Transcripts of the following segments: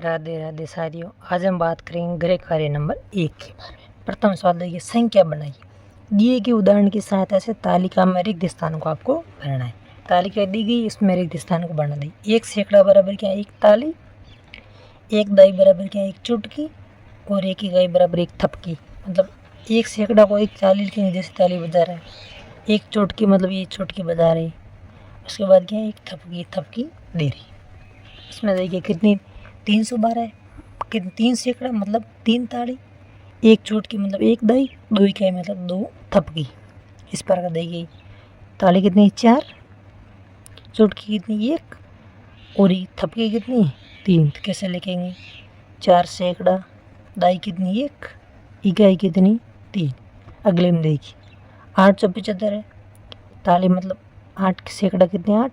राधे राधे साथियों। आज हम बात करेंगे गृह कार्य नंबर 1 के बारे में। प्रथम सवाल देखिए, संख्या बनाइए। दिए गए उदाहरण की सहायता से तालिका में रिक्त स्थान को आपको भरना है। तालिका दी गई, इसमें रिक्त स्थान को भरना दी। 1 सैकड़ा बराबर क्या है? 1 ताली। 1 दाई बराबर क्या है? 1 चुटकी। और 1 इकाई बराबर 1 थपकी। मतलब 1 सैकड़ा को 1 ताली लिखेंगे, जैसे ताली बजा रहा है। 1 चुटकी मतलब ये चुटकी बजा रही। उसके बाद क्या है? 1 थपकी, थपकी दे रही। इसमें देखिए कितनी 312 है। कितनी 3 सैकड़ा मतलब 3 ताली। 1 चुटकी मतलब 1 दाई। 2 इकाई मतलब 2 थपकी। इस प्रकार दी गई। ताली कितनी? 4। चुटकी कितनी? 1। और ये थपकी कितनी? 3। तो कैसे लिखेंगे? 4 सैकड़ा, दाई कितनी? 1, इकाई कितनी? 3। अगले में देखिए 875 है। ताली मतलब 8 सैकड़ा कितने? 8।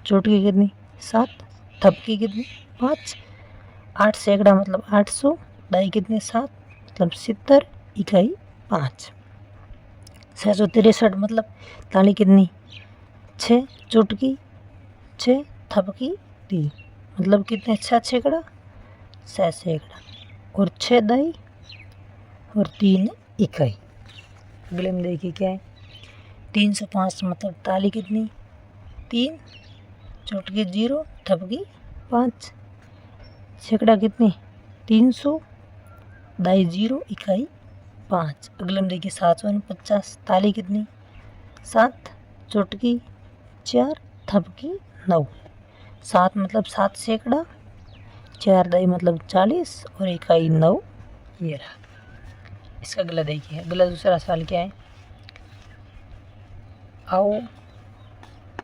चुटकी कितनी? 7। थपकी कितनी? 5। 8 सैकड़ा मतलब 800। दाई कितने? 7 मतलब 70, इकाई 5। 663 मतलब ताली कितनी? 6। चुटकी 6, थपकी 3 मतलब कितने? 6 सैकड़ा, 6 सैकड़ा और 6 दाई और 3 इकाई। अगले में देखिए क्या है? 305 मतलब ताली कितनी? 3। चुटकी 0, थपकी 5। सैकड़ा कितनी? 300। दाई 0, इकाई 5। अगले में देखिए 749 ताली कितनी? 7। चुटकी 4, थपकी 9। 7 मतलब 7 सैकड़ा, 4 दाई मतलब 40 और इकाई 9। ये रहा। इसका अगला देखिए। अगला दूसरा सवाल क्या है? आओ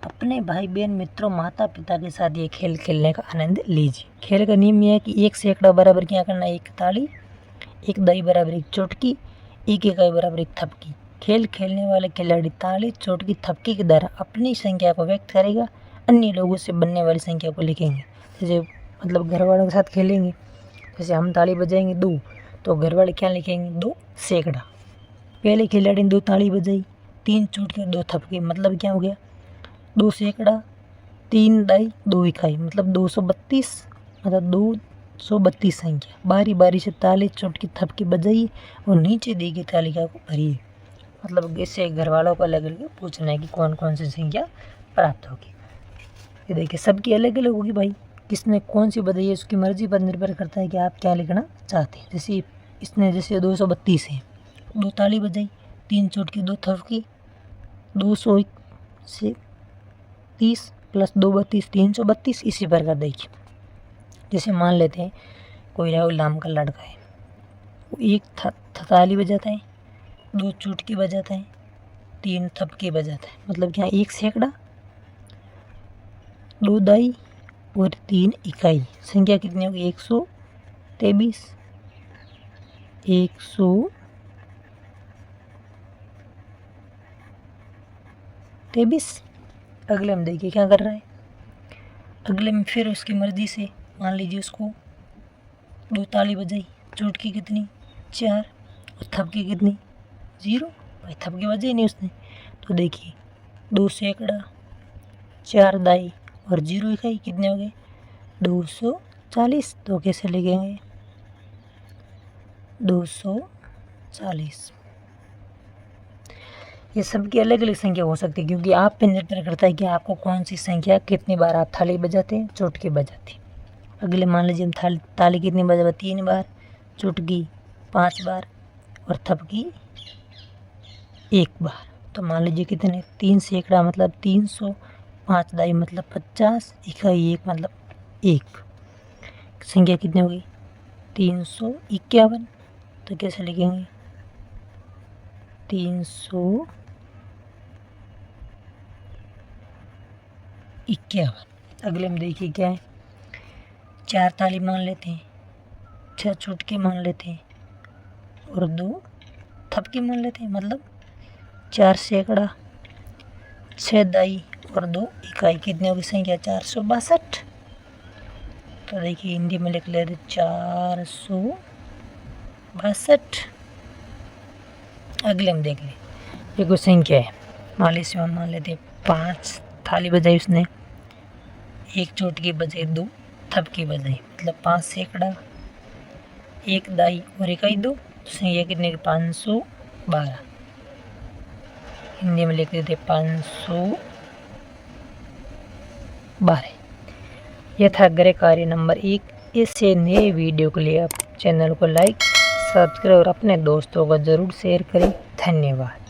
अपने भाई बहन मित्रों माता पिता के साथ ये खेल खेलने का आनंद लीजिए। खेल का नियम यह है कि 1 सैकड़ा बराबर क्या करना है? 1 ताली। 1 दाई बराबर 1 चुटकी। 1 इकाई बराबर 1 थपकी। खेल खेलने वाले खिलाड़ी ताली, चुटकी, थपकी के द्वारा अपनी संख्या को व्यक्त करेगा। अन्य लोगों से बनने वाली संख्या को लिखेंगे। जैसे मतलब घर वालों के साथ खेलेंगे, जैसे हम ताली बजाएंगे 2, तो घर वाले क्या लिखेंगे? 2 सैकड़ा। पहले खिलाड़ी ने 2 ताली बजाई, 3 चुटकी और 2 थपकी, मतलब क्या हो गया? 2 सैकड़ा, 3 दाई, 2 इकाई मतलब 232। मतलब 232 संख्या। बारी बारी से ताली, चुटकी, थपकी बजाइए और नीचे दी गई तालिका को भरिए। मतलब इससे घर वालों को अलग अलग पूछना है कि कौन कौन सी संख्या प्राप्त होगी। ये देखिए सबकी अलग अलग होगी भाई। किसने कौन सी बजाई है उसकी मर्जी पर निर्भर करता है कि आप क्या लिखना चाहते हैं। जैसे इसने जैसे 232 है, 2 ताली बजाई, 3 चुटकी, 2 थपकी, 200 से 30 प्लस 2 32, 332। इसी प्रकार देखिए, जैसे मान लेते हैं कोई राहुल नाम का लड़का है, वो 1 ताली बजाता है, 2 चुटकी बजाता है, 3 थपकी बजाता है। मतलब क्या? 1 सैकड़ा, 2 दाई और 3 इकाई। संख्या कितनी होगी? 123। 123। अगले में देखिए क्या कर रहा है। अगले में फिर उसकी मर्जी से मान लीजिए उसको 2 ताली बजाई, चुटकी कितनी? 4 और थपकी कितनी? 0। भाई थपकी बजाई नहीं उसने। तो देखिए 2 सैकड़ा, 4 दाई और 0 इकाई कितने हो गए? 240। तो कैसे लिखेंगे? 240। ये सबकी अलग अलग संख्या हो सकती है, क्योंकि आप पे निर्भर करता है कि आपको कौन सी संख्या कितनी बार आप थाली बजाते हैं, चुटकी बजाते हैं। अगले मान लीजिए हम ताली कितनी बजा? 3 बार, चुटकी 5 बार और थपकी 1 बार। तो मान लीजिए कितने? 3 सैकड़ा मतलब 300, 5 दाई मतलब 50, इकाई 1 मतलब 1। संख्या कितनी होगी? 351। तो कैसे लिखेंगे? 351। अगले में देखिए क्या है? 4 ताली मान लेते हैं, 6 चुटकी मान लेते हैं और 2 थपकी मान लेते हैं। मतलब 4 सैकड़ा, 6 दाई और 2 इकाई कितने होगी संख्या? 462। तो देखिए हिंदी में लिख लेते 462। अगले में देख लें, ये कोई संख्या है। मान लीजिए हम मान लेते हैं 5 थाली बजाई उसने, 1 चुटकी बजाई 2 थपकी बजाई, मतलब 5 सैकड़ा, 1 दाई और 1 दो, तो ये कितने 512। हिंदी में लिख देते 512। यह था गृह कार्य नंबर 1। इससे नए वीडियो के लिए आप चैनल को लाइक, सब्सक्राइब और अपने दोस्तों को ज़रूर शेयर करें। धन्यवाद।